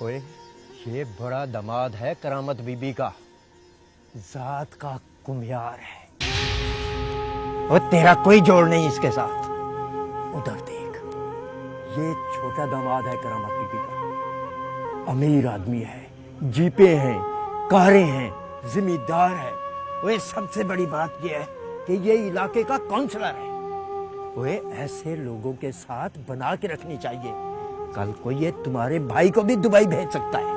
ओए, ये बड़ा दामाद है करामत बीबी का, जात का कुम्यार है और तेरा कोई जोड़ नहीं इसके साथ। उधर देख, ये छोटा दामाद है करामत बीबी का, अमीर आदमी है, जीपे हैं, कारें हैं, जिम्मेदार है। ओए, सबसे बड़ी बात यह है कि ये इलाके का काउंसलर है। ओए, ऐसे लोगों के साथ बना के रखनी चाहिए, कल को ये तुम्हारे भाई को भी दुबई भेज सकता है।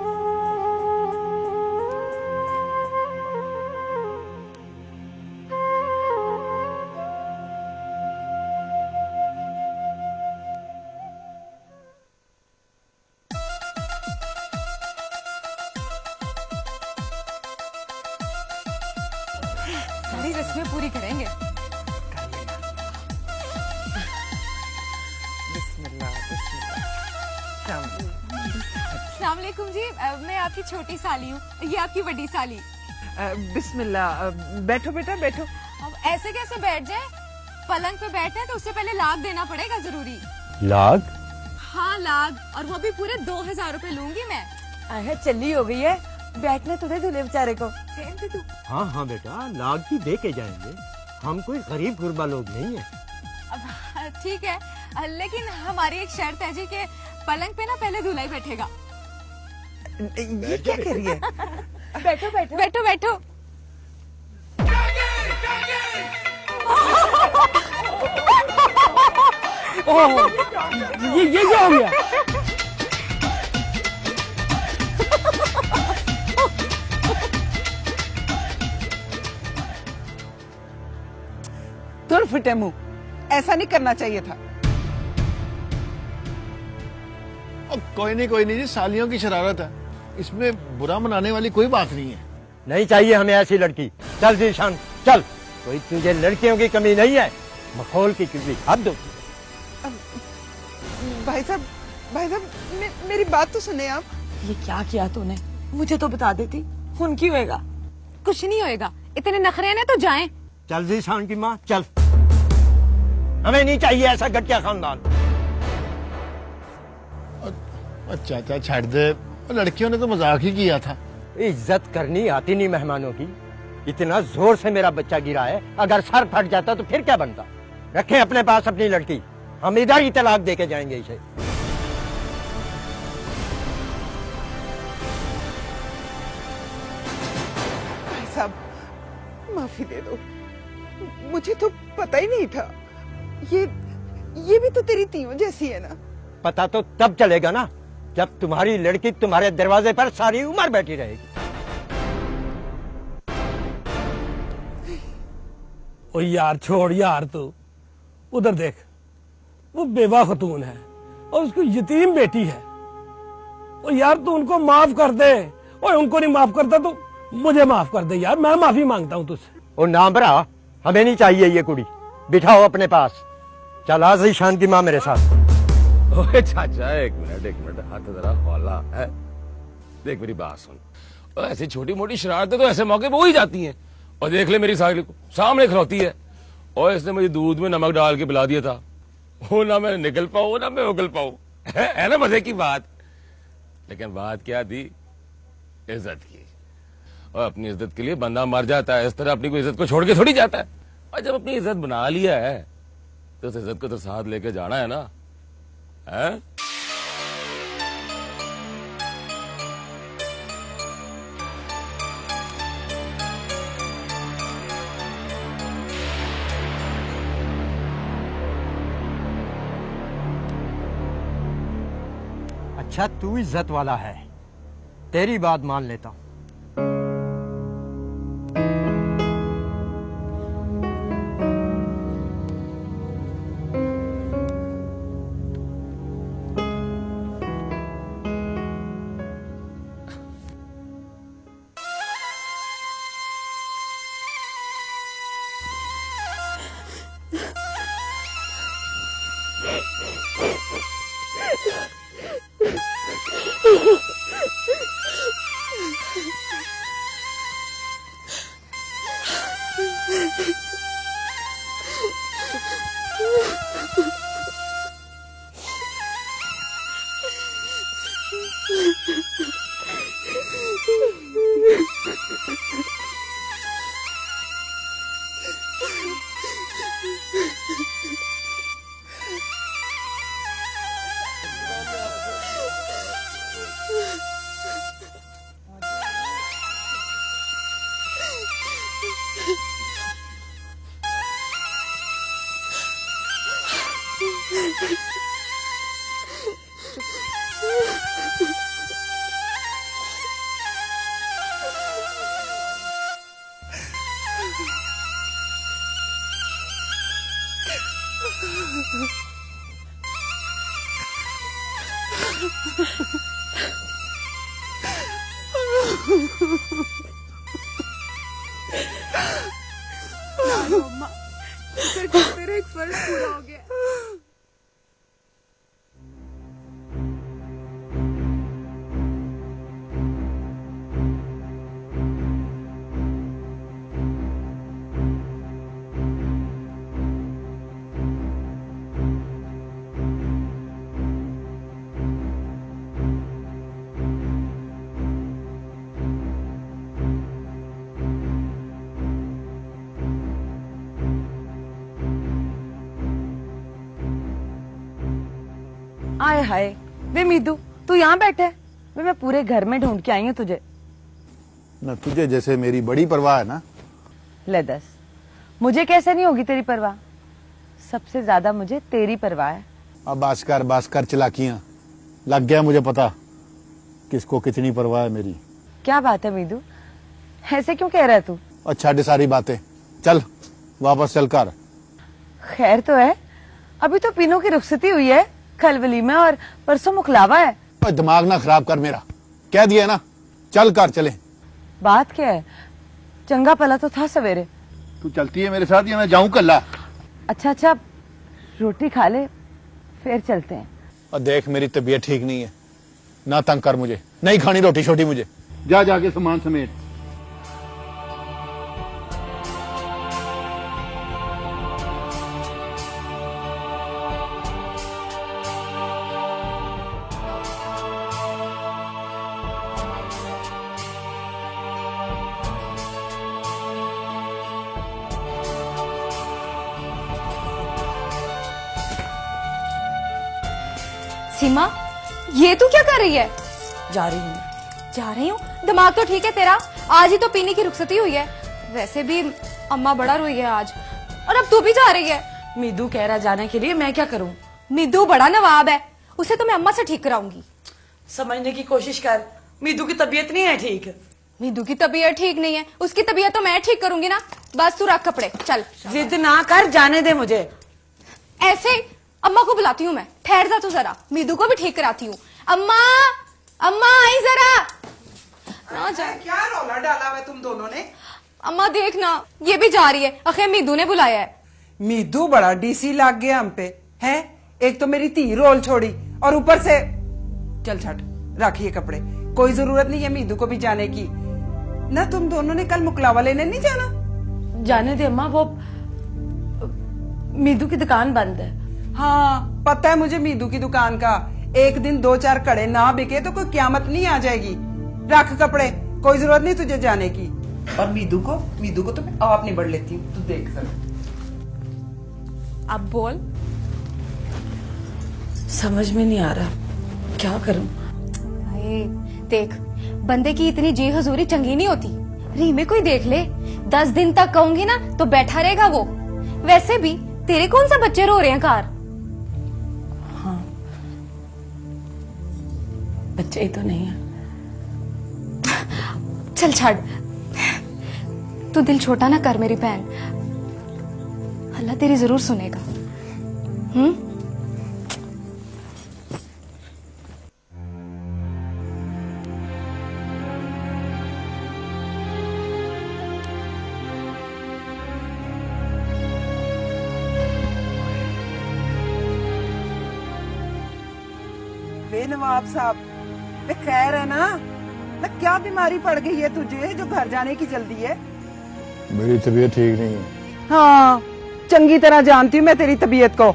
सारी रस्में पूरी करेंगे। अस्सलाम वालेकुम जी, मैं आपकी छोटी साली हूँ, ये आपकी बड़ी साली। बिस्मिल्लाह, बैठो बेटा बैठो। अब ऐसे कैसे बैठ जाए? पलंग पे बैठे हैं तो उससे पहले लाग देना पड़ेगा जरूरी। लाग? हाँ लाग, और वो भी पूरे 2000 रुपए लूंगी मैं। आहे चली हो गई है, बैठने तो दे दूल्हे बेचारे को। तू हाँ हाँ बेटा, लाग भी दे के जाएंगे, हम कोई गरीब गुरबा लोग नहीं है। ठीक है, लेकिन हमारी एक शर्त है जी कि पलंग पे ना पहले दूल्हा ही बैठेगा। ये क्या कह रही है? बैठो बैठो बैठो बैठो। ये क्या हो गया? तुर फिटे मुंह, ऐसा नहीं करना चाहिए था। कोई नहीं जी, सालियों की शरारत है, इसमें बुरा मनाने वाली कोई बात नहीं है। नहीं चाहिए हमें ऐसी लड़की। चल जीशान चल, कोई तुझे लड़कियों की कमी नहीं है, मखौल की किसी हद होती है। भाई साहब मेरी बात तो सुने आप। ये क्या किया तूने? मुझे तो बता देती, खून क्यों होएगा? कुछ नहीं होएगा, इतने नखरे हैं तो जाएं। चल जीशान की माँ चल, हमें नहीं चाहिए ऐसा घटिया खानदान। चाचा छाड़ दे, लड़कियों ने तो मजाक ही किया था। इज्जत करनी आती नहीं मेहमानों की। इतना जोर से मेरा बच्चा गिरा है, अगर सर फट जाता तो फिर क्या बनता। रखें अपने पास अपनी लड़की, हम इधर ही तलाक दे के जाएंगे इसे। भाई साहब माफी दे दो, मुझे तो पता ही नहीं था। ये भी तो तेरी तीनों जैसी है ना? पता तो तब चलेगा ना जब तुम्हारी लड़की तुम्हारे दरवाजे पर सारी उम्र बैठी रहेगी। ओ यार छोड़ यार, तू उधर देख, वो बेवा खतून है और उसकी यतीम बेटी है। ओ यार तू उनको माफ कर दे, और उनको नहीं माफ करता तो मुझे माफ कर दे यार, मैं माफी मांगता हूँ तुझसे। ओ नाम भरा, हमें नहीं चाहिए ये कुड़ी, बिठाओ अपने पास। चल आ ज़ीशान की माँ मेरे साथ। ओए चाचा एक मिनट, हाथ जरा हौला है। देख मेरी बात सुन, और ऐसी छोटी मोटी शरारतें तो ऐसे मौके पे हो ही जाती हैं। और देख ले मेरी साली को सामने खिलौती है, और इसने मुझे दूध में नमक डाल के पिला दिया था। वो ना मैं निकल पाऊँ ना मैं उगल पाऊँ, है ना मजे की बात। लेकिन बात क्या थी? इज्जत की। और अपनी इज्जत के लिए बंदा मर जाता है, इस तरह अपनी कोई इज्जत को छोड़ के थोड़ी जाता है। और जब अपनी इज्जत बना लिया है तो उस इज्जत को तो साथ लेके जाना है ना, है? अच्छा तू इज्जत वाला है, तेरी बात मान लेता हूं। अम्मा, तेरा एक फर्ज पूरा हो गया। आए हाय वे मीदू, तू यहाँ बैठे है? वे मैं पूरे घर में ढूंढ के आई हूँ तुझे। न तुझे जैसे मेरी बड़ी परवाह है ना। ले दस, मुझे कैसे नहीं होगी तेरी परवाह? सबसे ज्यादा मुझे तेरी परवाह है। अब बास्कर चलाकियां लग गया मुझे पता किसको कितनी परवाह है मेरी। क्या बात है मीदू, ऐसे क्यों कह रहा है तू? अच्छा सारी बातें चल वापस चल कर। खैर तो है, अभी तो पीनों की रुखसती हुई है, कल वलीमा और परसों मुखलावा है। दिमाग ना खराब कर मेरा, कह दिया ना चल कर चले। बात क्या है, चंगा पला तो था सवेरे। तू चलती है मेरे साथ या मैं जाऊं कल्ला? अच्छा रोटी खा ले फिर चलते हैं। और देख मेरी तबीयत ठीक नहीं है, ना तंग कर मुझे, नहीं खानी रोटी छोटी मुझे। जा जाके सामान समेट। सीमा, ये तू क्या कर रही है? जा रही हूँ। जा रही हूँ? दिमाग तो ठीक है तेरा, आज ही तो पीने की रुखसती हुई है। वैसे भी अम्मा बड़ा रोई है आज, और अब तू भी जा रही है। मीदू कह रहा जाने के लिए, मैं क्या करूँ? मीदू बड़ा नवाब है, उसे तो मैं अम्मा से ठीक कराऊंगी। समझने की कोशिश कर, मीदू की तबीयत नहीं है ठीक। मीदू की तबीयत ठीक नहीं है, उसकी तबीयत तो मैं ठीक करूंगी ना। बस तू रख कपड़े, चल। जिद ना कर, जाने दे मुझे। ऐसे अम्मा को बुलाती हूँ मैं, ठहर जा तू जरा, मीदू को भी ठीक कराती हूँ। अम्मा, अम्मा आई जरा। ना जा। क्या रौला डाला हुआ तुम दोनों ने? अम्मा देख ना, ये भी जा रही है। आखिर मीदू ने बुलाया है। मीदू बड़ा डीसी लग गया हम पे है। एक तो मेरी धी रोल छोड़ी और ऊपर से चल छट, रखिए कपड़े, कोई जरूरत नहीं है मीदू को भी जाने की ना। तुम दोनों ने कल मुकलावा लेने नहीं जाना? जाने दे अम्मा, वो मीदू की दुकान बंद है। हाँ पता है मुझे मीदू की दुकान का। एक दिन 2-4 कड़े ना बिके तो कोई क्यामत नहीं आ जाएगी। रख कपड़े, कोई जरूरत नहीं तुझे जाने की। और मीदू को तो मैं आप निबड़ लेती हूँ, तू देख सक। अब बोल। समझ में नहीं आ रहा क्या करूं। अरे देख, बंदे की इतनी जी हजूरी चंगी नहीं होती। री में कोई देख ले, 10 दिन तक कहूंगी ना तो बैठा रहेगा वो। वैसे भी तेरे कौन सा बच्चे रो रहे हैं कार? हाँ बच्चे ही तो नहीं है। चल छाड़, तू दिल छोटा ना कर मेरी बहन, अल्लाह तेरी जरूर सुनेगा। वे नवाब साहब, वे खैर है ना? ना क्या बीमारी पड़ गई है तुझे जो घर जाने की जल्दी है? मेरी तबीयत ठीक नहीं है। हाँ, चंगी तरह जानती हूँ मैं तेरी तबीयत को।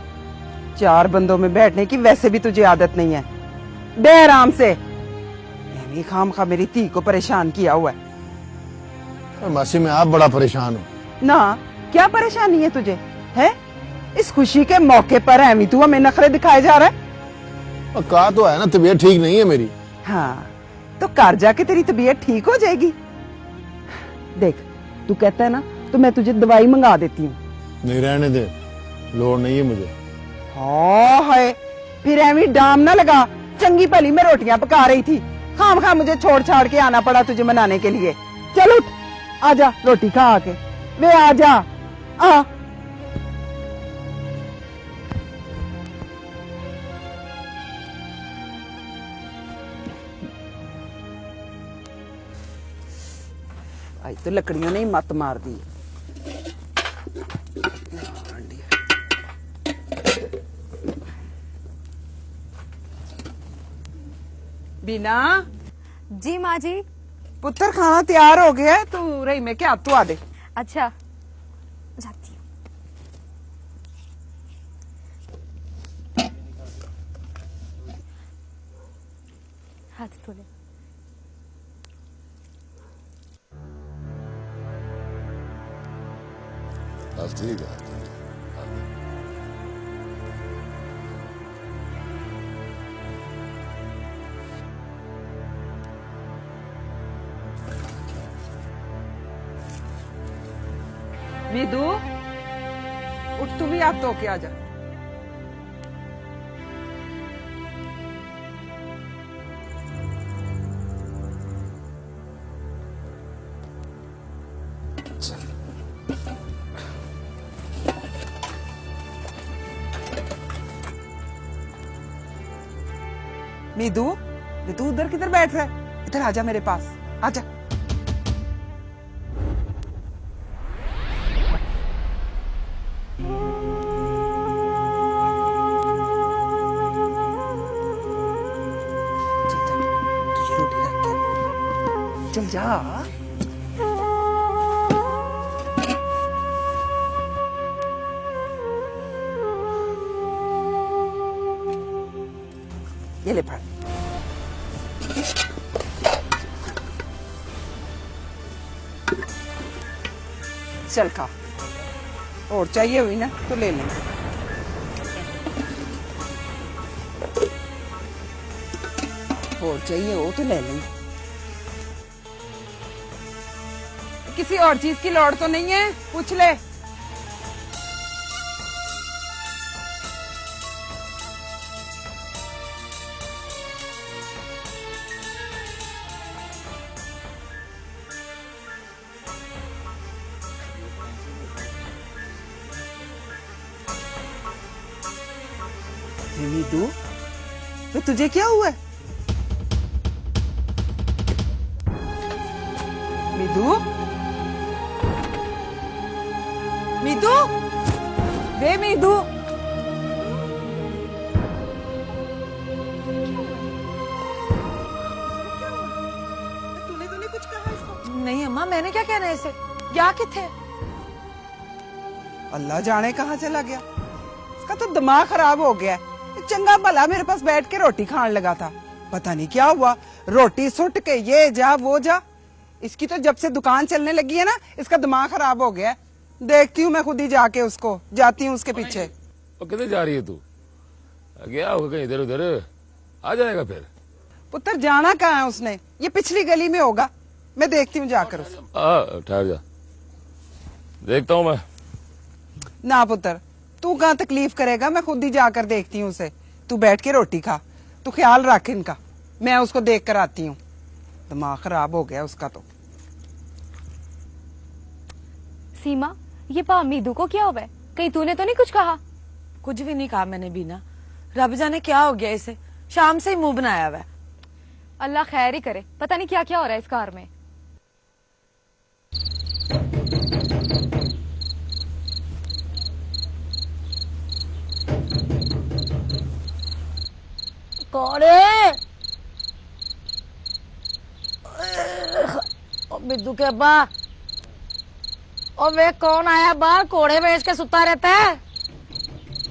4 बंदों में बैठने की वैसे भी तुझे आदत नहीं है। बे आराम से। मैंने खामखा मेरी धी को परेशान किया हुआ है। और मासी मैं आप बड़ा परेशान हूँ। ना, क्या परेशानी है तुझे? है? इस खुशी के मौके पर है तू हमें नखरे दिखाए जा रहा है? और कहा तो है ना तबीयत ठीक नहीं है मेरी। हाँ, तो घर जाके तेरी तबीयत ठीक हो जाएगी। देख, तू कहता है ना, तो मैं तुझे दवाई मंगा देती हूँ। नहीं रहने दे, लोड़ नहीं है मुझे। हाँ है, फिर एवी डाम ना लगा। चंगी भली मैं रोटियां पका रही थी, खाम मुझे छोड़ छाड़ के आना पड़ा तुझे मनाने के लिए। चल उठ, आजा रोटी खा आके। वे आजा, आ। आज तो लकड़ियों ने ही मत मार दी। बीना, जी माँ जी। पुत्र खाना तैयार हो गया है, तू रही में क्या? तू आ दे। अच्छा, जाती हूँ। हाथ धो ले। बस ठीक है। मीदू, उठ, तू भी हाथ धो के आ जा। मीदू, तू उधर किधर बैठ रहा है? इधर आजा मेरे पास, आजा। तुझे रोटी रख के चल जा। ये ले, फड़। चल खा, और चाहिए हुई ना तो ले लेंगे। और चाहिए हो तो ले लेंगे। किसी और चीज की लोड़ तो नहीं है? पूछ ले। मीदू, तो तुझे क्या हुआ है? मीदू, मीदू, वे मीदू। तूने तो नहीं कुछ कहा इसको? नहीं अम्मा, मैंने क्या कहना है इसे? क्या किथे? अल्लाह जाने कहाँ चला गया। इसका तो दिमाग खराब हो गया है। चंगा भला मेरे पास बैठ के रोटी खाने लगा था, पता नहीं क्या हुआ, रोटी सुट के ये जा वो जा। इसकी तो जब से दुकान चलने लगी है ना, इसका दिमाग खराब हो गया है। देखती हूँ मैं खुद ही जाके उसको, जाती हूँ उसके पीछे। और किधर जा रही है तू? गया होगा कहीं इधर उधर, आ जाएगा फिर। पुत्र जाना कहाँ है उसने? ये पिछली गली में होगा, मैं देखती हूँ जाकर उसको। ठहर जा, देखता हूँ मैं। ना पुत्र, तू कहाँ तकलीफ करेगा, मैं खुद ही जाकर देखती हूँ उसे। तू बैठ के रोटी खा, तू ख्याल रख इनका, मैं उसको देख कर आती हूँ। दिमाग खराब हो गया उसका तो। सीमा, ये पा मीदू को क्या हुआ है? कहीं तूने तो नहीं कुछ कहा? कुछ भी नहीं कहा मैंने बीना। रब जाने क्या हो गया इसे, शाम से ही मुंह बनाया हुआ है। अल्लाह खैर ही करे, पता नहीं क्या क्या हो रहा है इस कार में। कौड़े बिद्दू के अब्बा, और वे कौन आया बाहर कोड़े बेच के सुता रहता है?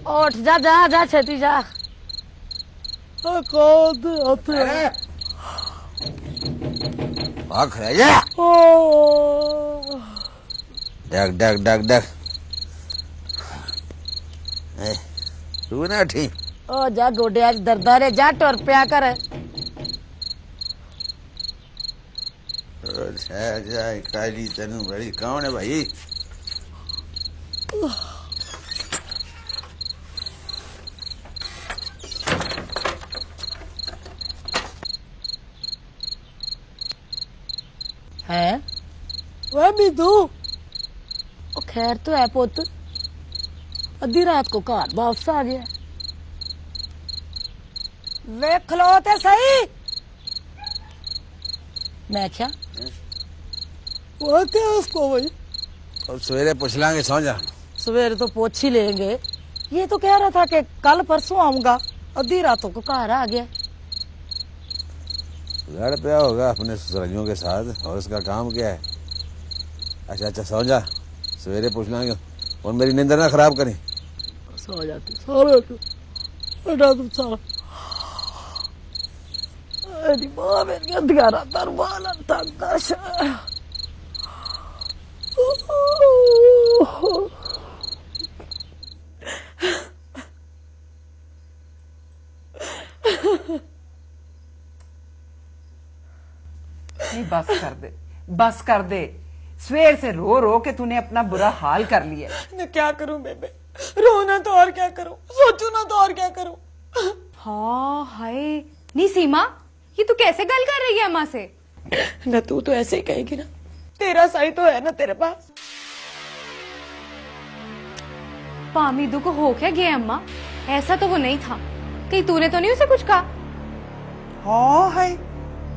उठ जा जा जा छेती जा। कौन भाग रह जा। डग डग डग डग। तू ना ठीक ओ जा गोडे आज दर्दा रे, जा टुर पिया कर। काली तेन बड़ी कौन है भाई? है वह भी तू? खैर तो है पुत, अद्धी रात को घर वापस आ गया। वे खलो ते सही। मैं क्या वो क्या उसको भाई? और सवेरे पूछ लांगे, सो जा। सवेरे तो पूछ ही लेंगे। ये तो कह रहा था कि कल परसों आऊंगा, अद्धी रातों को घर आ गया। लड़ पिया होगा अपने ससुरालियों के साथ, और उसका काम क्या है? अच्छा अच्छा सो जा, सवेरे पूछ लांगे। और मेरी नींद ना खराब करी। सो जाती बेटा तुम सारा अरे माँ मेरी अंधियारा दरबार तक नहीं, बस कर दे, बस कर दे। सवेर से रो रो के तूने अपना बुरा हाल कर लिया। मैं क्या करूं बेबे, रोना तो और क्या करूं, सोचू ना तो और क्या करूं। हाँ हाय, नहीं सीमा, ये तू कैसे गल कर रही है अम्मा से? न तू तो ऐसे ही कहेगी ना, तेरा सही तो है ना तेरे पास। पामीदू को हो क्या गया अम्मा? ऐसा तो वो नहीं था, कहीं तूने तो नहीं उसे कुछ कहा? हाँ है,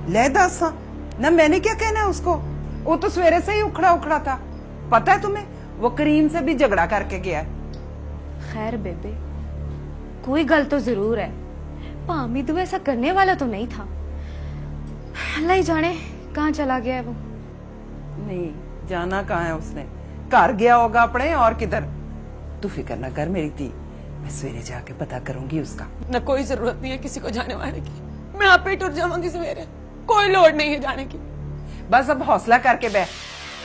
ले दसा ना, मैंने क्या कहना है उसको? वो तो सवेरे से ही उखड़ा उखड़ा था। पता है तुम्हें, वो करीम से भी झगड़ा करके गया है। खैर बेबे, कोई गल तो जरूर है। पामीदू ऐसा करने वाला तो नहीं था। अल्लाह ही जाने कहाँ चला गया है वो। नहीं, जाना कहाँ है उसने? घर गया होगा अपने, और किधर। तू फिक्र ना कर मेरी धी, मैं सवेरे जाके पता करूंगी उसका। न कोई जरूरत नहीं है किसी को जाने वाने की, मैं आप ही टुर जाऊंगी सवेरे, कोई लोड़ नहीं है जाने की। बस अब हौसला करके बैठ,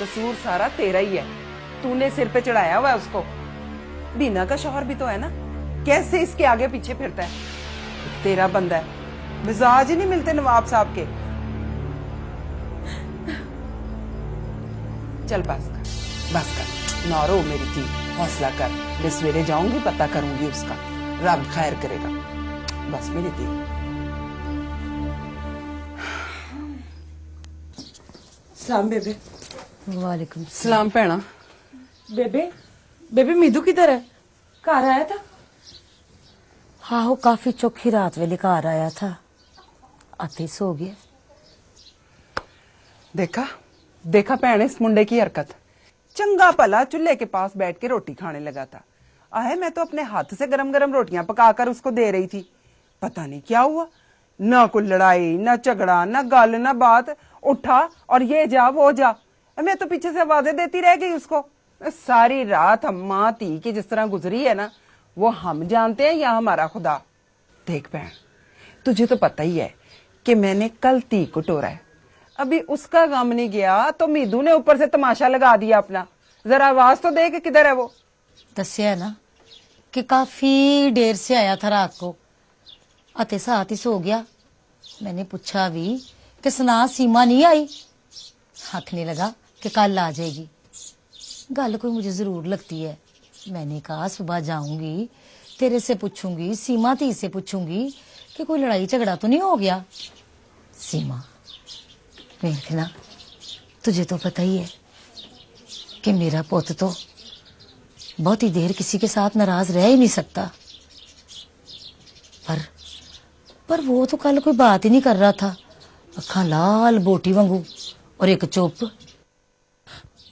कसूर सारा तेरा ही है। तूने सिर पे चढ़ाया हुआ है उसको। बीना का शौहर भी तो है ना, कैसे इसके आगे पीछे फिरता है? तेरा बंदा है, मिजाज ही नहीं मिलते नवाब साहब के। चल बस कर, ना रो मेरी थी, हौसला कर। मैं सवेरे जाऊंगी, पता करूंगी उसका, रब खैर करेगा। बस मेरी थी। सलाम बेबे। वालेकुम सलाम भैना। बेबे, बेबे मीदू किधर है? घर आया था? हाँ वो काफी चौखी रात वेले घर आया था, आते ही सो गया। देखा देखा भैन इस मुंडे की हरकत। चंगा भला चूल्हे के पास बैठ के रोटी खाने लगा था। आहे, मैं तो अपने हाथ से गरम गरम रोटियां पकाकर उसको दे रही थी। पता नहीं क्या हुआ, ना कोई लड़ाई, ना झगड़ा, ना गल, ना बात। उठा और ये जा वो जा। मैं तो पीछे से आवाजें देती रह गई उसको। सारी रात अम्मा धी की जिस तरह गुजरी है ना, वो हम जानते हैं या हमारा खुदा। देख बहन, तुझे तो पता ही है कि मैंने कल धी को टोरा है। अभी उसका गम नहीं गया तो मीदू ने ऊपर से तमाशा लगा दिया अपना। जरा आवाज तो दे कि किधर है वो। दसिया ना कि काफी देर से आया था रात को, अते साथ ही सो गया। मैंने पूछा भी कि सुना सीमा नहीं आई? आखने लगा कि कल आ जाएगी। गल कोई मुझे जरूर लगती है। मैंने कहा सुबह जाऊंगी, तेरे से पूछूंगी, सीमा ती से पूछूंगी कि कोई लड़ाई झगड़ा तो नहीं हो गया। सीमा, देखना, तुझे तो पता ही है कि मेरा पुत तो बहुत ही देर किसी के साथ नाराज रह ही नहीं सकता। पर वो तो कल कोई बात ही नहीं कर रहा था, अखा लाल बोटी वांगू और एक चुप।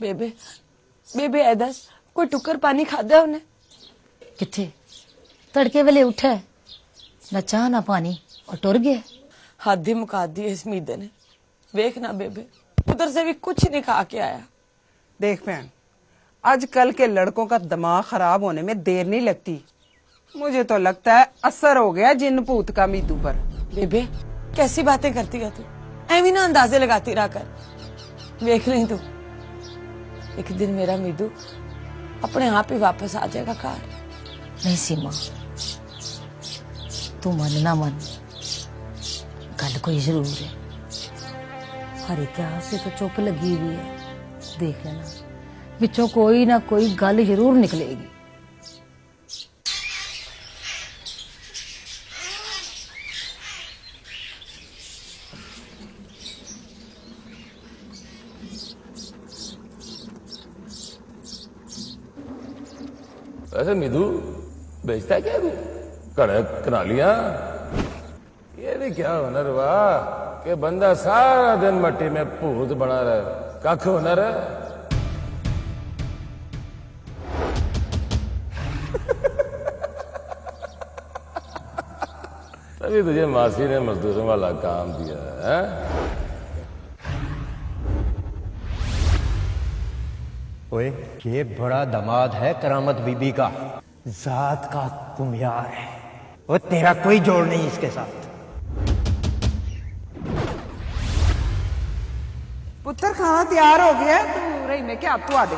बेबे बेबे ए दस कोई टुकर पानी खादा उन्हें? किथे तड़के वेले उठा है, ना चाह ना पानी और टुर गया। हद ही मुका दी इस मीदे ने। देख ना बेबे, उधर से भी कुछ नहीं खा के आया। देख बहन, आजकल के लड़कों का दिमाग खराब होने में देर नहीं लगती। मुझे तो लगता है असर हो गया जिन भूत का मीदू पर। बेबे कैसी बातें करती है तू, ऐवी ना अंदाजे लगाती रहा कर। देख रही तू, एक दिन मेरा मीदू अपने आप ही वापस आ जाएगा कार। नहीं सीमा, तू मन ना मन, गल कोई जरूर है। हर एक से तो चुप लगी हुई है, देख लेना बिचों कोई ना कोई गल जरूर निकलेगी। वैसे मिधु बेचता है क्या तू? कड़क कनालियां, ये भी क्या हुनर हुआ कि बंदा सारा दिन मट्टी में भूत बना रहे। कख हुनर है। तभी तुझे मासी ने मजदूरों वाला काम दिया है। ओए, ये बड़ा दामाद है करामत बीबी का, जात का कुम्यार है। वो तेरा कोई जोड़ नहीं इसके साथ। पुत्र खाना तैयार हो गया, तू रही में क्या अब तू आ दे।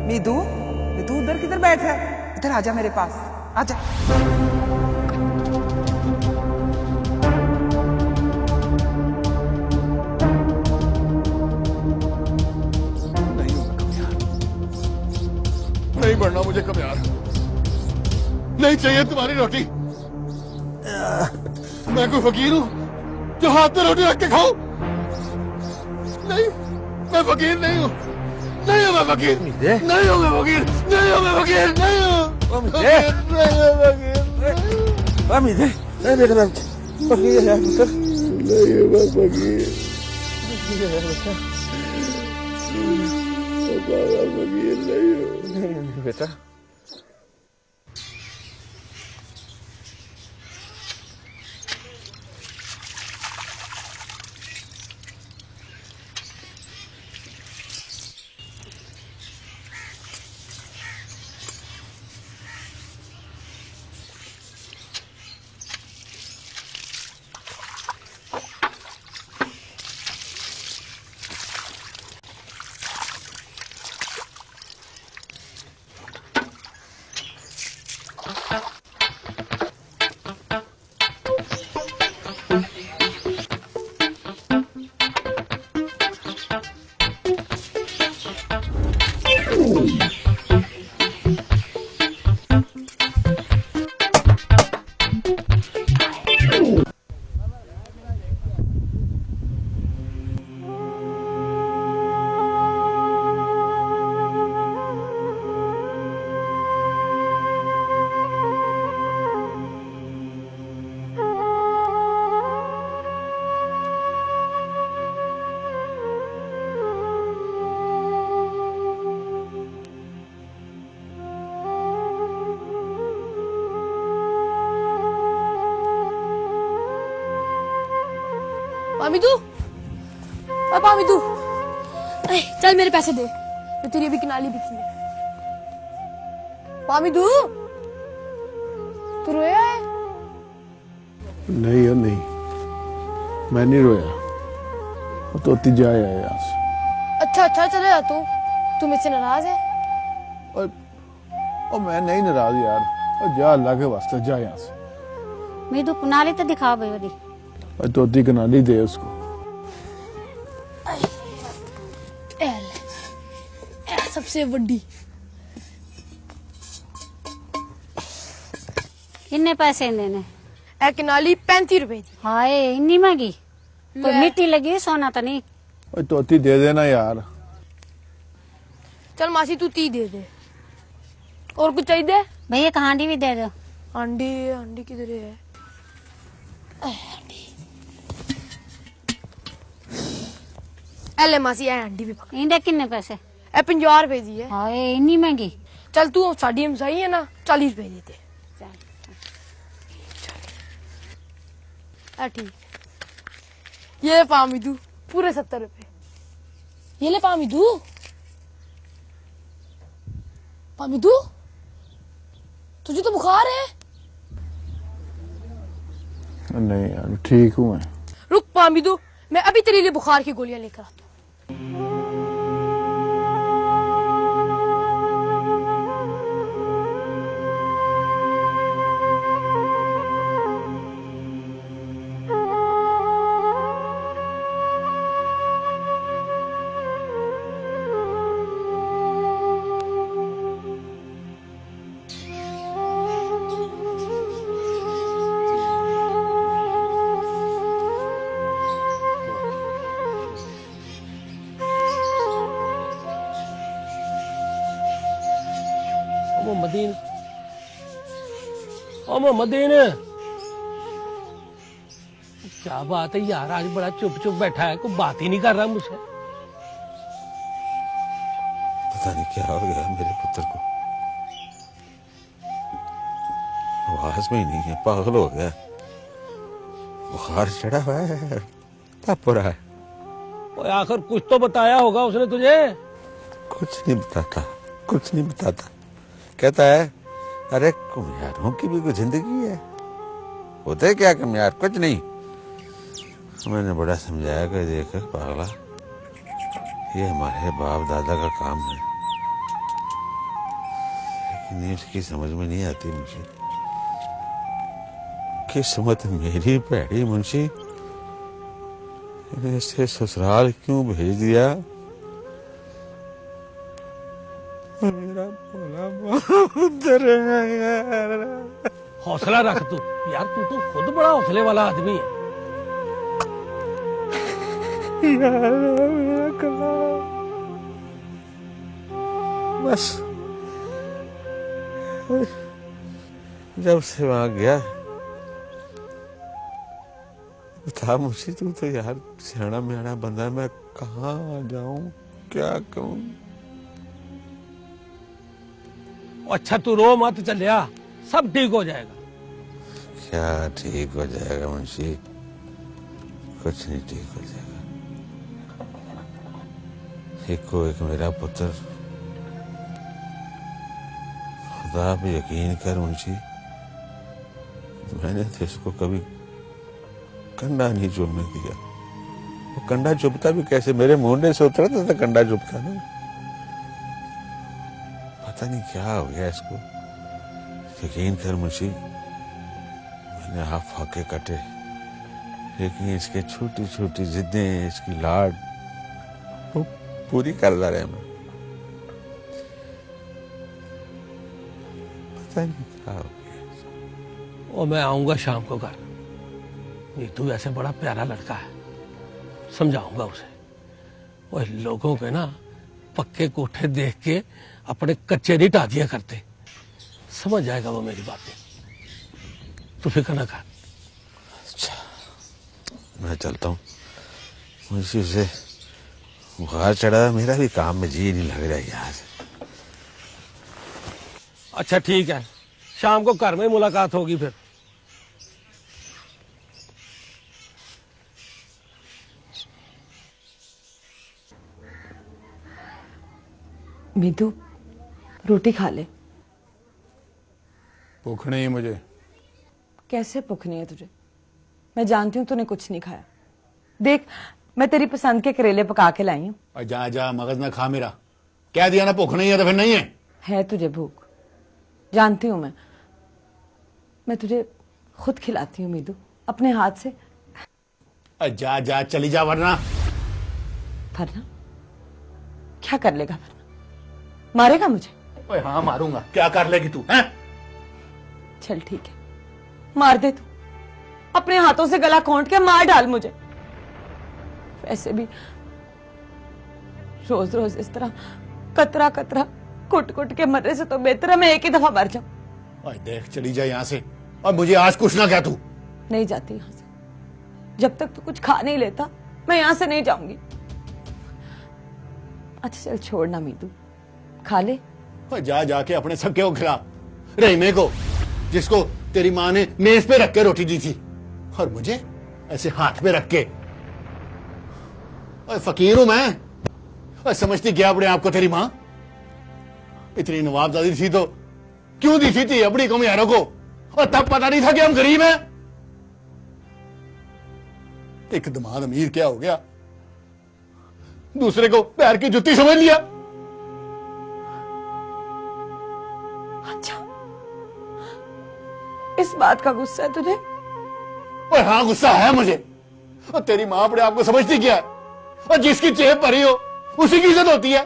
मीदू, तू उधर किधर बैठ है? इधर आजा मेरे पास, आजा। नहीं बढ़ना मुझे कमियार, नहीं चाहिए तुम्हारी रोटी। मैं कोई फकीर हूँ जो हाथ में रोटी रख के खाऊं? नहीं, मैं फकीर नहीं हूँ। नहीं हूँ मैं फकीर, नहीं हूँ मैं फकीर, नहीं हूँ मैं फकीर, नहीं हूँ फकीर, नहीं हूँ फकीर। नहीं हूँ मैं फकीर। फकीर नहीं हूँ बेटा। पामिदू, पामिदू, चल मेरे पैसे दे, मैं तेरी अभी कनाली बिकी है। पामिदू, तू रोया है? नहीं यार नहीं, मैं नहीं रोया। वो तो तिजा आया यहाँ से। अच्छा अच्छा चले जा तू मुझसे नाराज है? और मैं नहीं नाराज यार। और जा अल्लाह के वास्ते जा यहाँ से। मैं तो कनाली तो दिखा भाई वाली। और तोती कनाली दे उसको। सबसे बड़ी किन्ने पैसे देने? ए कनाली 35 रुपए दी। हाय इन्नी महंगी? कोई मिट्टी लगी है, सोना तो नहीं? ओए तोती दे देना यार। चल मासी तू 30 दे दे। और कुछ चाहिए? भैया एक हांडी भी दे दो। हांडी हांडी किधर है? एले मासी ए हांडी भी पकड़। इंडे किन्ने पैसे? ए 50 रुपए दी है। हाय इन्नी महंगी? चल तू साड़ी हमसाई है ना, 40 रुपए देते। ठीक। ये ले पामिदू पूरे 70 रुपए। ये ले पामिदू। पामिदू तुझे तो बुखार है। नहीं यार ठीक हूँ मैं। रुक पामिदू, मैं अभी तेरे लिए बुखार की गोलियां लेकर आता हूँ। मोहम्मदीन, ओ मोहम्मदीन, क्या बात है यार, आज बड़ा चुप चुप बैठा है, कोई बात ही नहीं कर रहा मुझसे। पता नहीं क्या हो गया मेरे पुत्र को, आवाज में ही नहीं है, पागल हो गया, बुखार चढ़ा हुआ है, तप रहा है। ओए आखिर कुछ तो बताया होगा उसने तुझे? कुछ नहीं बताता, कुछ नहीं बताता। कहता है अरे कुम्हारों की भी कोई जिंदगी है, होते क्या कुम्हार, कुछ नहीं। मैंने बड़ा समझाया कि देख पागला, ये हमारे बाप दादा का काम है, लेकिन इसकी समझ में नहीं आती मुझे। किस्मत मेरी भैड़ी मुंशी, इसे ससुराल क्यों भेज दिया। मेरा भोला हौसला रख तू यार, तू तो खुद बड़ा हौसले वाला आदमी है। बस जब से वहां गया, बता मुझे तू तो यार सियाना मियाना बंदा है, मैं कहाँ जाऊं, क्या कहूं। अच्छा तू रो मत चलिया, सब ठीक हो जाएगा। क्या ठीक हो जाएगा मुंशी, कुछ नहीं ठीक हो जाएगा। एक को एक मेरा पुत्र, खुदा पे यकीन कर मुंशी, मैंने तो इसको कभी कंडा नहीं चुभने दिया। वो कंडा चुभता भी कैसे, मेरे मुंडे से उतरता था कंडा चुभता ना। पता नहीं क्या हो गया इसको, यकीन कर मुंशी, मैंने आप फाके कटे, लेकिन इसके छोटी छोटी जिद्दें, इसकी लाड वो पूरी करता रहे मैं। पता नहीं क्या हो गया। और मैं आऊंगा शाम को घर, नीतू ऐसे बड़ा प्यारा लड़का है, समझाऊंगा उसे। और लोगों के ना पक्के कोठे देख के अपने कच्चे नहीं टा दिया करते, समझ जाएगा वो मेरी बातें, तू फिक्र ना कर। अच्छा मैं चलता हूँ, मुझे उसे बुखार चढ़ा, मेरा भी काम में जी नहीं लग रहा यार। अच्छा ठीक है, शाम को घर में मुलाकात होगी फिर। मीतू रोटी खा ले। भूख नहीं है मुझे। कैसे भूख नहीं है तुझे? मैं जानती हूँ तूने कुछ नहीं खाया। देख मैं तेरी पसंद के करेले पका के लाई हूँ। और जा जा मगज ना खा मेरा, कह दिया ना भूख नहीं है तो फिर नहीं है तुझे भूख, जानती हूँ मैं तुझे खुद खिलाती हूँ मीदू, अपने हाथ से। जा जा चली जा, वरना वरना क्या कर लेगा? वरना मारेगा मुझे? ओए हाँ मारूंगा, क्या कर लेगी तू हैं? चल ठीक है, मार दे तू, अपने हाथों से गला घोंट के मार डाल मुझे। वैसे भी रोज रोज इस तरह कतरा कतरा कुट कुट के मरने से तो बेहतर है मैं एक ही दफा मर जाऊं। ओए देख, चली जा यहाँ से और मुझे आज कुछ ना कह तू। नहीं जाती यहां से, जब तक तू कुछ खा नहीं लेता मैं यहां से नहीं जाऊंगी। अच्छा चल छोड़ना मीतू, खा ले। ओए जा जाके अपने सबके को खिला, रहीमे को, जिसको तेरी माँ ने मेज पे रख के रोटी दी थी, और मुझे ऐसे हाथ पे रख के। ओए फकीर हूं मैं। ओए समझती क्या अपने आप को तेरी माँ? इतनी नवाबजादी थी तो क्यों दी थी अपनी कमियारों को, और तब पता नहीं था कि हम गरीब हैं। एक दमाद अमीर क्या हो गया, दूसरे को पैर की जुत्ती समझ लिया। अच्छा इस बात का गुस्सा है तुझे? और हाँ गुस्सा है मुझे। और तेरी माँ अपने आप को समझती क्या है, और जिसकी जेब भरी हो उसी की इज्जत होती है।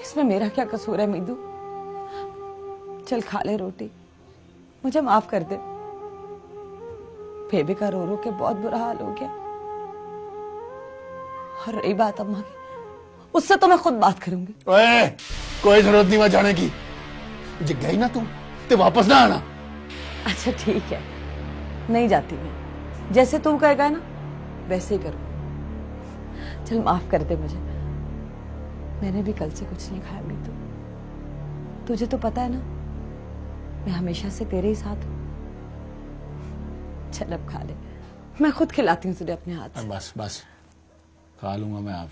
इसमें मेरा क्या कसूर है मीदू? चल खा ले रोटी, मुझे माफ कर दे। बेबी का रो रो के बहुत बुरा हाल हो गया। और रही बात अम्मा की, उससे तो मैं खुद बात करूंगी। ओए, कोई जरूरत नहीं वहां जाने की। मुझे गई ना तुम तो वापस ना आना। अच्छा ठीक है, नहीं जाती मैं, जैसे तू कहेगा ना वैसे ही करूँ। चल माफ कर दे मुझे, मैंने भी कल से कुछ नहीं खाया मीतू। तुझे तो पता है ना मैं हमेशा से तेरे ही साथ हूं। चल अब खा ले, मैं खुद खिलाती हूँ तुझे अपने हाथ से। बस बस खा लूंगा मैं। आप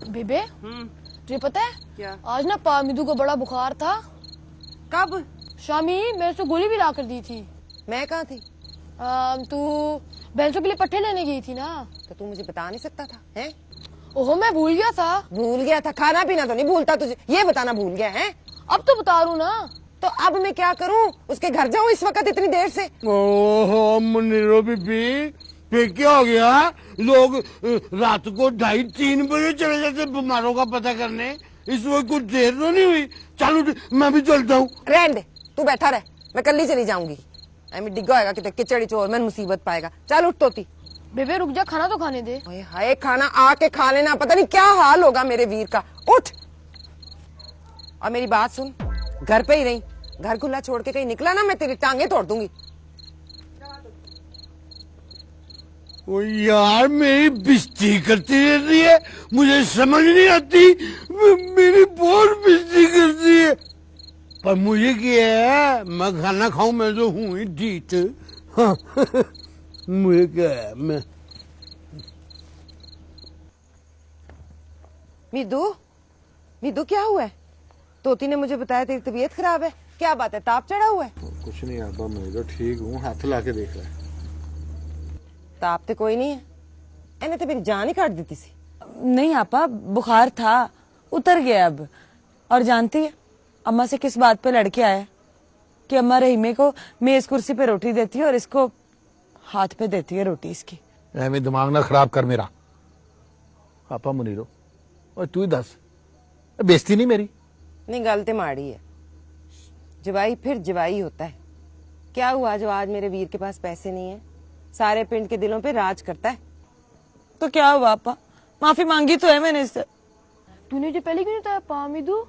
बेबे तुझे पता है क्या? आज ना पामिदू को बड़ा बुखार था। कब? शामी मेरे से गोली भी ला कर दी थी। मैं कहाँ थी? तू भैंसों के लिए पट्टे लेने गई थी ना। तो तू मुझे बता नहीं सकता था? हैं? ओहो मैं भूल गया था। भूल गया था? खाना पीना तो नहीं भूलता, तुझे ये बताना भूल गया है? अब तो बता रू ना। तो अब मैं क्या करूं? उसके घर जाऊं इस वक्त इतनी देर से? ओहो मुन्नीरो बीबी, फिर क्या हो गया? लोग रात को 2:30-3 बजे चले जाते बीमारों का पता करने। इस वक्त कुछ देर तो नहीं हुई? चलो मैं भी चलता हूँ। रहने दे, तू बैठा रह, मैं कल ही चली जाऊंगी। मैं डिग्गा होगा कि किचड़ी चोर मैं मुसीबत पाएगा। चल उठ तोती। बेबे रुक जा, खाना तो खाने दे। ओए हाय, खाना आके खा लेना, पता नहीं क्या हाल होगा मेरे वीर का। उठ और मेरी बात सुन, घर पे ही रही, घर खुला छोड़ के कहीं निकला ना मैं तेरी टांगे तोड़ दूंगी। ओ यार मेरी बेइज्जती करती रहती है, मुझे समझ नहीं आती। मेरी बहुत बेइज्जती करती है, पर मुझे क्या है, मैं खाना खाऊं, मैं तो हूं ही जीत। हाँ, मुझे क्या है, मैं मीदू क्या हुआ है? तोती ने मुझे बताया तेरी तबीयत खराब है। क्या बात है, ताप चढ़ा हुआ है? कुछ नहीं आबा, मैं तो ठीक हूँ। हाथ ला के देख रहा है। ताप तो कोई नहीं है, इन्हें तो मेरी जान ही काट दी थी। नहीं आपा, बुखार था, उतर गया अब। और जानती है अम्मा से किस बात पे लड़के आया? कि अम्मा रहीमे को मेज कुर्सी पे रोटी देती है और इसको हाथ पे देती है रोटी इसकी। एवं दिमाग ना खराब कर मेरा। आपा मुनीरो, और तू ही दस, बेइज्जती नहीं मेरी? नहीं, गल ते माड़ी है। जवाई फिर जवाई होता है। क्या हुआ जो आज मेरे वीर के पास पैसे नहीं है? सारे पिंड के दिलों पे राज करता है। तो क्या हुआ आपा, माफी मांगी तो है मैंने इससे। तूने जो पहले क्यों नहीं बताया पामिदू?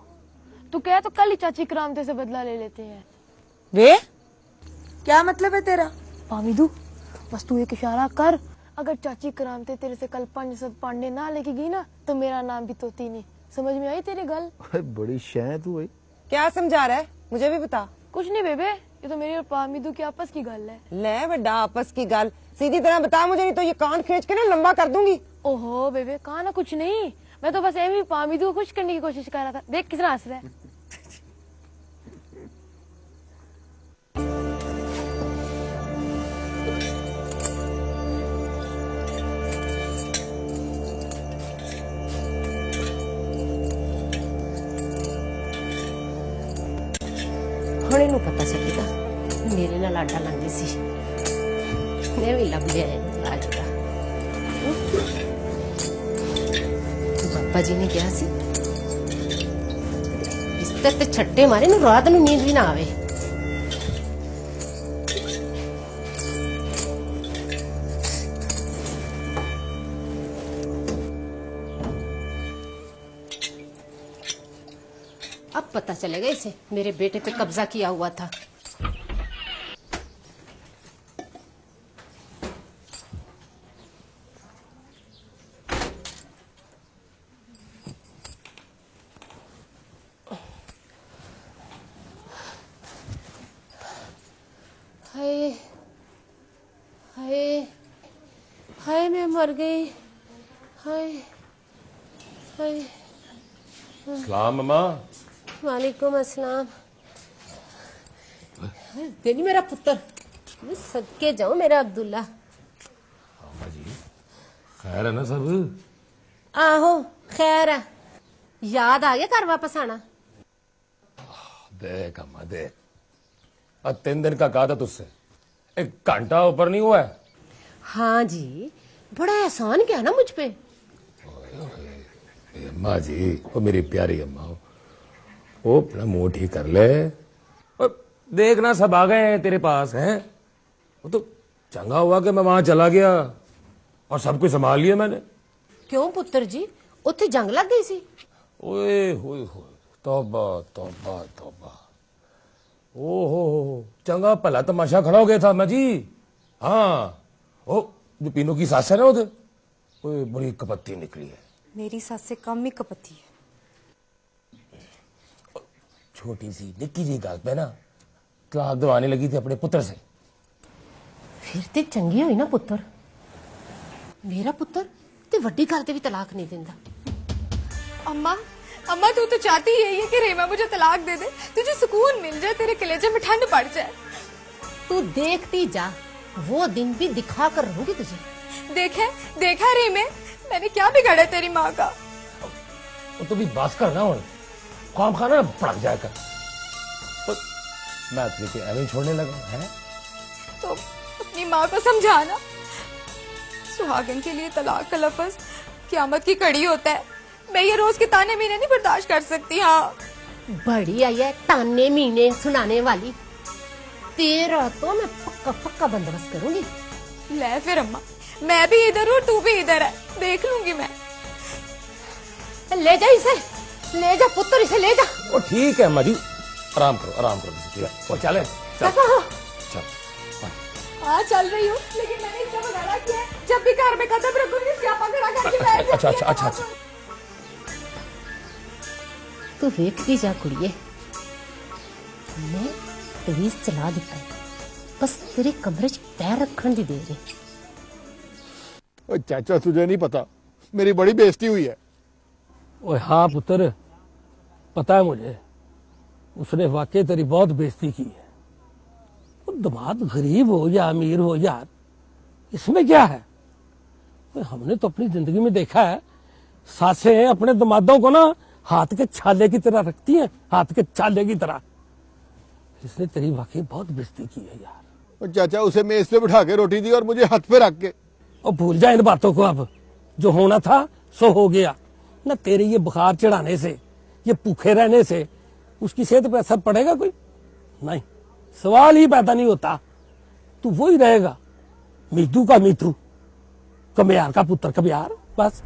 तू कह तो कल ही चाची करामते से बदला ले लेते हैं। वे क्या मतलब है तेरा? पामिदू बस तू एक इशारा कर, अगर चाची करामते तेरे से कल 5 पांडे ना लेके गई ना तो मेरा नाम भी तोती नहीं। समझ में आई तेरी गल? बड़ी शह तू भाई। क्या समझा रहा है, मुझे भी बता। कुछ नहीं बेबे, ये तो मेरी और पामिदू की आपस की गल है। ले बड़ा आपस की गल, सीधी तरह बता मुझे, नहीं तो ये कान खींच के ना लंबा कर दूंगी। ओहो बेबे, कहा ना कुछ नहीं, मैं तो बस एवं पामिदू को खुश करने की कोशिश कर रहा था। देख किस तरह हंस रहा है। ਹੁਣ ਇਹਨੂੰ ਪਤਾ ਚੱਲੇਗਾ ਮੇਰੇ ਨਾਲ ਆਡਾ ਲੱਗਦੀ ਸੀ। ਮੈਂ ਵੀ ਲੱਭ ਲਿਆ ਇਹਨੂੰ ਲਾਜ ਦਾ। ਪਾਪਾ ਜੀ ਨੇ ਕਿਹਾ ਸੀ ते छट्टे मारे न रात में नींद भी ना आवे। अब पता चलेगा इसे मेरे बेटे पे कब्जा किया हुआ था। हाय हाय हाय मैं मर गई। हाय हाय। सलाम मम्मा। वालेकुम अस्सलाम। देनी मेरा पुत्र, मैं सदके जाऊं मेरा अब्दुल्ला। अम्मा जी खैर है ना सब? आहो खैर है। याद आ गया घर वापस आना? देख अम्मा देख, अब 3 दिन का कहा था तुझसे, 1 घंटा ऊपर नहीं हुआ है। हाँ जी, बड़ा एहसान किया ना मुझ पे। अम्मा जी, वो मेरी प्यारी अम्मा, वो अपना मुंह ठीक कर ले। और देखना सब आ गए हैं तेरे पास हैं। वो तो चंगा हुआ कि मैं वहां चला गया और सब कुछ संभाल लिया मैंने। क्यों पुत्र जी, उत्थे जंग लग गई सी? ओए होए होए, तौबा तौबा तौबा। ओहो, चंगा भला तमाशा खड़ा हो गया था मैं जी। हाँ, ओ जो पीनू की सास है ना उधर, ओए बड़ी कपत्ती निकली है। मेरी सास से कम ही कपती है। छोटी सी निक्की जी गल पे ना तलाक दवाने लगी थी अपने पुत्र से। फिर ते चंगी हुई ना पुत्र। मेरा पुत्र ते वड्डी गल ते भी तलाक नहीं देंदा। अम्मा अम्मा तू तो चाहती यही है कि रीमा मुझे तलाक दे दे, तुझे सुकून मिल जाए, तेरे कलेजे में ठंड पड़ जाए। तू देखती जा, वो दिन भी दिखा कर रहूंगी तुझे। देखा रीमे, मैंने क्या बिगाड़ा तेरी माँ का? वो तो भी बात करना हो, काम खाना पड़क जाएगा। तो मैं तुझे ऐਵੇਂ छोड़ने लगा है। तो अपनी माँ को समझाना, सुहागन के लिए तलाक का लफ्ज क़यामत की कड़ी होता है। मैं ये रोज के ताने मीने नहीं बर्दाश्त कर सकती। हाँ, बड़ी आई है ताने मीने सुनाने वाली। तेरा तो मैं पक्का पक्का बंदोबस्त करूंगी। ले फिर अम्मा, मैं भी इधर हूँ, तू भी इधर है, देख लूंगी मैं। ले जा इसे, ले जा पुत्र, इसे ले जा। वो ठीक है अम्मा जी, आराम करो। वो चले चल चल। हाँ चल रही हूँ, लेकिन मैंने इसका बगाड़ा किया है। जब भी घर में कदम रखूंगी स्यापा खड़ा करके बैठ जाऊंगी। अच्छा। तू वेखती जा कुड़िए, मैं तवीज चला दिता है, बस तेरे कमरे च पैर रखने दी देर है। चाचा तुझे नहीं पता, मेरी बड़ी बेइज्जती हुई है। ओए हाँ पुत्र, पता है मुझे, उसने वाकई तेरी बहुत बेइज्जती की है। वो दामाद गरीब हो या अमीर हो यार, इसमें क्या है? हमने तो अपनी जिंदगी में देखा है, सासें अपने दामादों को ना हाथ के छाले की तरह रखती हैं, हाथ के छाले की तरह। इसने तेरी वाकई बहुत बेइज्जती की है यार। और चाचा उसे मेज पे बिठा के रोटी दी और मुझे हाथ पे रख के। और भूल जा इन बातों को, अब जो होना था सो हो गया ना। तेरे ये बुखार चढ़ाने से, ये भूखे रहने से उसकी सेहत पे असर पड़ेगा कोई? नहीं, सवाल ही पैदा नहीं होता। तू वो ही रहेगा, मीतू का मीतू, कमियार का पुत्र कमियार, बस।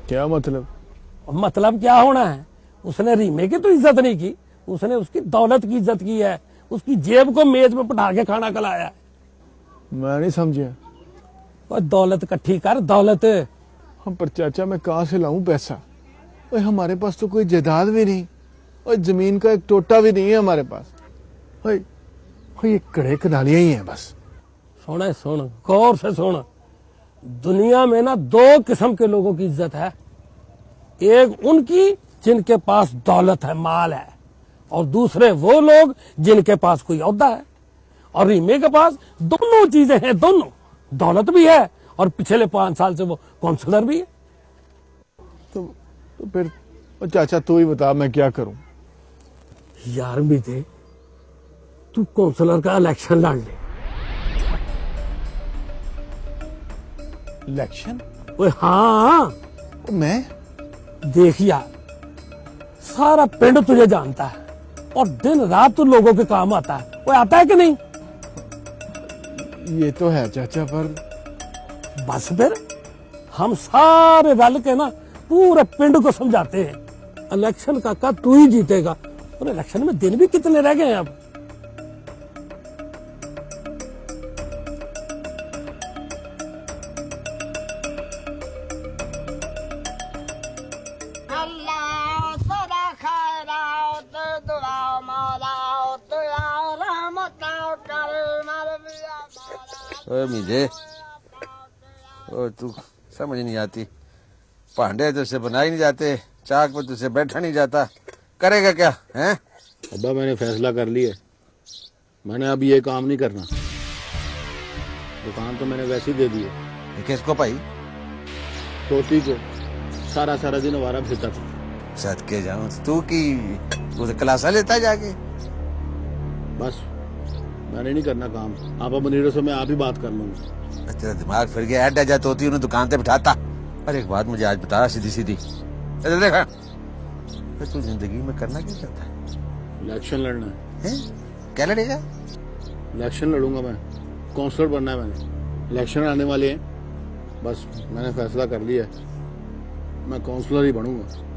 क्या मतलब? मतलब क्या होना है? उसने रीमे की तो इज्जत नहीं की, उसने उसकी दौलत की इज्जत की है, उसकी जेब को मेज में बिठा के खाना खिलाया है। मैं नहीं समझा। और दौलत इकट्ठी कर, दौलत। हम पर चाचा मैं कहाँ से लाऊं पैसा? ओए हमारे पास तो कोई जायदाद भी नहीं, और जमीन का एक टोटा भी नहीं है हमारे पास। ओए ये कड़े कनालियां ही हैं बस। सुन, गौर से सुन। दुनिया में ना 2 किस्म के लोगों की इज्जत है। एक उनकी जिनके पास दौलत है, माल है, और दूसरे वो लोग जिनके पास कोई ओहदा है। और रीमे के पास दोनों चीजें हैं, दोनों, दौलत भी है और पिछले 5 साल से वो काउंसलर भी है। तो फिर चाचा तू ही बता मैं क्या करूं? यार बीते, तू काउंसलर का इलेक्शन लड़ ले। इलेक्शन? ओए हाँ, मैं? देख यार, सारा पिंड तुझे जानता है और दिन रात तू लोगों के काम आता है। वो आता है कि नहीं? ये तो है चाचा, पर बस फिर हम सारे रल के ना पूरे पिंड को समझाते हैं, इलेक्शन काका तू ही जीतेगा। और इलेक्शन में दिन भी कितने रह गए हैं अब। ओए मुझे ओ तू समझ नहीं आती, भांडे तुझसे बनाए नहीं जाते, चाक पर तुझसे बैठा नहीं जाता, करेगा क्या हैं? अब्बा मैंने फैसला कर लिया, मैंने अब ये काम नहीं करना। दुकान तो मैंने वैसे ही दे दी है। किसको भाई? तोती को। सारा सारा दिन हमारा फिरता था। सदके जाऊं तू की उसे क्लासा लेता है जाके। बस मैंने नहीं करना काम, आप मनीरों से मैं आप ही बात कर लूंगा। तेरा दिमाग फिर गया, ऐड जा तोती उन्हें दुकान पे बिठाता। अरे एक बात मुझे आज बता सीधी सीधी, देखा तू जिंदगी में करना क्या चाहता है? इलेक्शन लड़ना है? क्या लड़ेगा? इलेक्शन लड़ूंगा मैं, काउंसलर बनना है मैंने। इलेक्शन आने वाले हैं, बस मैंने फैसला कर लिया है, मैं काउंसलर ही बनूंगा।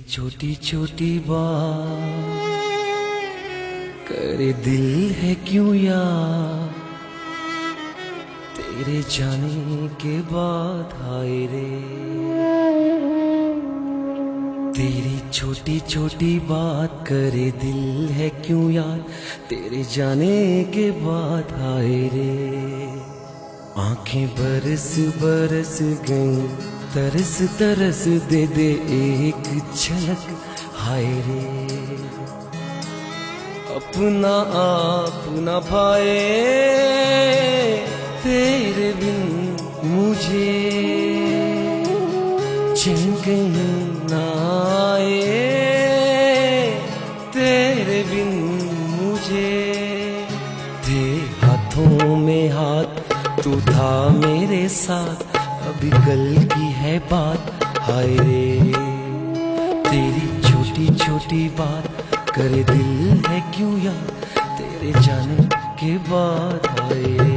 छोटी छोटी बात करे दिल है क्यों यार, तेरे जाने के बाद हाय रे। तेरी छोटी छोटी बात करे दिल है क्यों यार, तेरे जाने के बाद हाय रे। आंखें बरस बरस गईं, तरस तरस दे दे एक झलक हाय रे। अपना आप न पाए तेरे बिन मुझे, चैन कहीं ना आए तेरे बिन मुझे। तेरे हाथों में हाथ तू था मेरे साथ, अभी कल की है बात हाय रे। तेरी छोटी छोटी बात करे दिल है क्यों यार, तेरे जाने के बाद हाय रे।